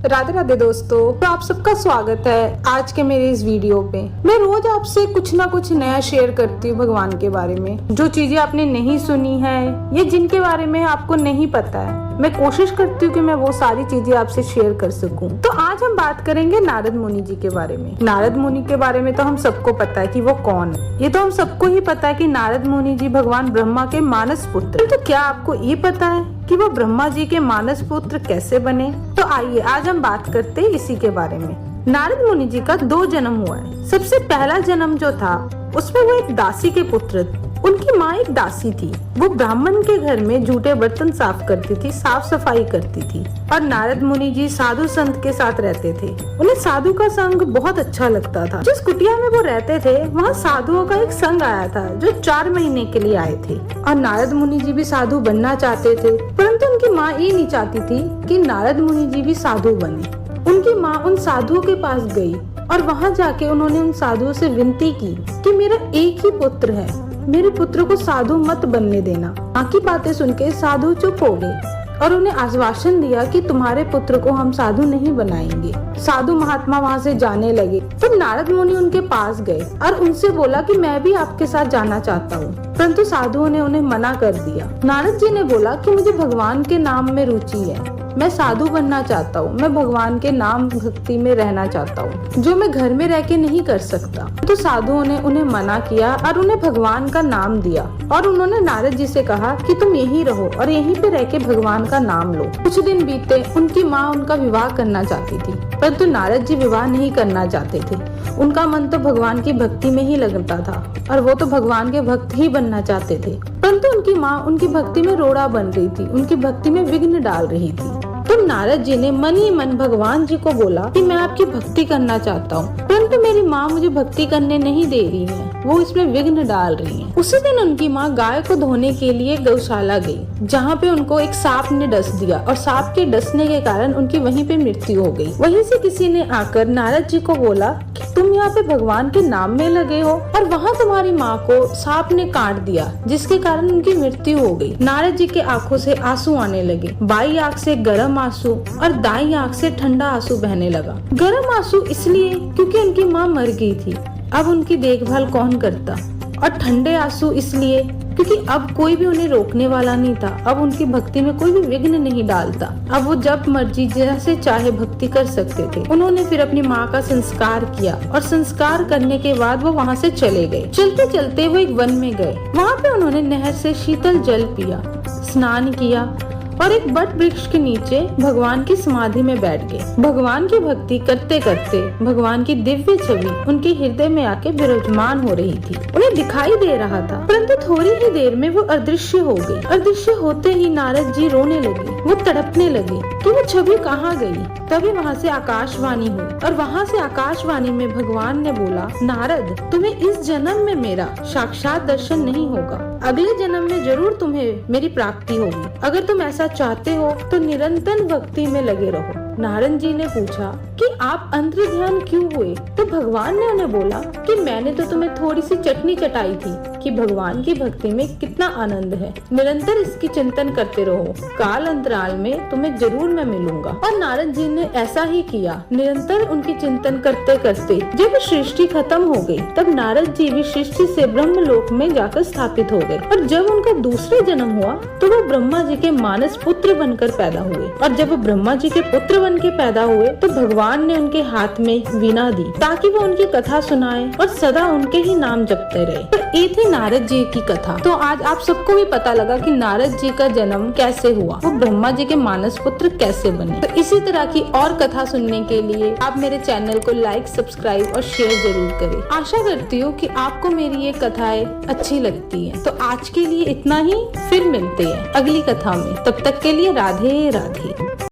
राधे राधे दोस्तों, तो आप सबका स्वागत है आज के मेरे इस वीडियो पे। मैं रोज आपसे कुछ ना कुछ नया शेयर करती हूँ भगवान के बारे में, जो चीजें आपने नहीं सुनी है या जिनके बारे में आपको नहीं पता है। मैं कोशिश करती हूँ कि मैं वो सारी चीजें आपसे शेयर कर सकूं। तो आज हम बात करेंगे नारद मुनि जी के बारे में। नारद मुनि के बारे में तो हम सबको पता है कि वो कौन है। ये तो हम सबको ही पता है कि नारद मुनि जी भगवान ब्रह्मा के मानस पुत्र। तो क्या आपको ये पता है कि वो ब्रह्मा जी के मानस पुत्र कैसे बने? तो आइए आज हम बात करते हैं इसी के बारे में। नारद मुनि जी का 2 जन्म हुआ है। सबसे पहला जन्म जो था उसमें वो एक दासी के पुत्र थे। उनकी माँ एक दासी थी। वो ब्राह्मण के घर में जूठे बर्तन साफ करती थी, साफ सफाई करती थी। और नारद मुनि जी साधु संत के साथ रहते थे। उन्हें साधु का संग बहुत अच्छा लगता था। जिस कुटिया में वो रहते थे वहाँ साधुओं का एक संघ आया था जो 4 महीने के लिए आए थे। और नारद मुनि जी भी साधु बनना चाहते थे, परंतु उनकी माँ ये नहीं चाहती थी कि नारद मुनि जी भी साधु बने। उनकी माँ उन साधुओं के पास गई और वहाँ जाके उन्होंने उन साधुओं से विनती की कि मेरा एक ही पुत्र है, मेरे पुत्र को साधु मत बनने देना। माँ की बातें सुन के साधु चुप हो गए और उन्हें आश्वासन दिया कि तुम्हारे पुत्र को हम साधु नहीं बनाएंगे। साधु महात्मा वहाँ से जाने लगे। तब नारद मुनि उनके पास गए और उनसे बोला कि मैं भी आपके साथ जाना चाहता हूँ, परंतु साधुओं ने उन्हें मना कर दिया। नारद जी ने बोला कि मुझे भगवान के नाम में रुचि है, मैं साधु बनना चाहता हूँ, मैं भगवान के नाम भक्ति में रहना चाहता हूँ, जो मैं घर में रह के नहीं कर सकता। तो साधुओं ने उन्हें मना किया और उन्हें भगवान का नाम दिया। और उन्होंने नारद जी से कहा कि तुम यहीं रहो और यहीं पे रह के भगवान का नाम लो। कुछ दिन बीते, उनकी माँ उनका विवाह करना चाहती थी, परंतु नारद जी विवाह नहीं करना चाहते थे। उनका मन तो भगवान की भक्ति में ही लगता था और वो तो भगवान के भक्त ही बनना चाहते थे। परंतु उनकी माँ उनकी भक्ति में रोड़ा बन रही थी, उनकी भक्ति में विघ्न डाल रही थी। तो नारद जी ने मन ही मन भगवान जी को बोला कि मैं आपकी भक्ति करना चाहता हूँ, परंतु मेरी माँ मुझे भक्ति करने नहीं दे रही है, वो इसमें विघ्न डाल रही है। उसी दिन उनकी माँ गाय को धोने के लिए गौशाला गई, जहाँ पे उनको एक सांप ने डस दिया और सांप के डसने के कारण उनकी वहीं पे मृत्यु हो गई। वहीं से किसी ने आकर नारद जी को बोला कि तुम यहाँ पे भगवान के नाम में लगे हो और वहाँ तुम्हारी माँ को सांप ने काट दिया, जिसके कारण उनकी मृत्यु हो गई। नारद जी के आंखों से आंसू आने लगे। बाई आंख से गर्म आंसू और दाई आंख से ठंडा आंसू बहने लगा। गर्म आंसू इसलिए क्योंकि उनकी माँ मर गई थी, अब उनकी देखभाल कौन करता, और ठंडे आंसू इसलिए क्योंकि अब कोई भी उन्हें रोकने वाला नहीं था। अब उनकी भक्ति में कोई भी विघ्न नहीं डालता। अब वो जब मर्जी जैसे चाहे भक्ति कर सकते थे। उन्होंने फिर अपनी माँ का संस्कार किया और संस्कार करने के बाद वो वहाँ से चले गए। चलते चलते वो एक वन में गए। वहाँ पे उन्होंने नहर से शीतल जल पिया, स्नान किया और एक बट वृक्ष के नीचे भगवान की समाधि में बैठ गए। भगवान की भक्ति करते करते भगवान की दिव्य छवि उनके हृदय में आके विराजमान हो रही थी। उन्हें दिखाई दे रहा था, परंतु थोड़ी ही देर में वो अदृश्य हो गई। अदृश्य होते ही नारद जी रोने लगे, वो तड़पने लगे कि वो छवि कहाँ गई। तभी वहाँ से आकाशवाणी हुई और वहाँ से आकाशवाणी में भगवान ने बोला, नारद तुम्हें इस जन्म में मेरा साक्षात दर्शन नहीं होगा, अगले जन्म में जरूर तुम्हें मेरी प्राप्ति होगी। अगर तुम ऐसा चाहते हो तो निरंतर भक्ति में लगे रहो। नारद जी ने पूछा कि आप अंतर ध्यान क्यों हुए? तो भगवान ने उन्हें बोला कि मैंने तो तुम्हें थोड़ी सी चटनी चटाई थी कि भगवान की भक्ति में कितना आनंद है। निरंतर इसकी चिंतन करते रहो, काल अंतराल में तुम्हें जरूर मैं मिलूंगा। और नारद जी ने ऐसा ही किया। निरंतर उनकी चिंतन करते करते जब सृष्टि खत्म हो गई, तब नारद जी भी सृष्टि से ब्रह्मलोक में जाकर स्थापित हो गए। और जब उनका दूसरा जन्म हुआ तो वो ब्रह्मा जी के मानस पुत्र बनकर पैदा हुए। और जब वो ब्रह्मा जी के पुत्र बन के पैदा हुए तो भगवान ने उनके हाथ में वीणा दी ताकि वो उनकी कथा सुनाए और सदा उनके ही नाम जपते रहे। तो ये थी नारद जी की कथा। तो आज आप सबको भी पता लगा कि नारद जी का जन्म कैसे हुआ, वो ब्रह्मा जी के मानस पुत्र कैसे बने। तो इसी तरह की और कथा सुनने के लिए आप मेरे चैनल को लाइक, सब्सक्राइब और शेयर जरूर करें। आशा करती हूँ कि आपको मेरी ये कथाएं अच्छी लगती है। तो आज के लिए इतना ही, फिर मिलते हैं अगली कथा में। तब तक के लिए राधे राधे।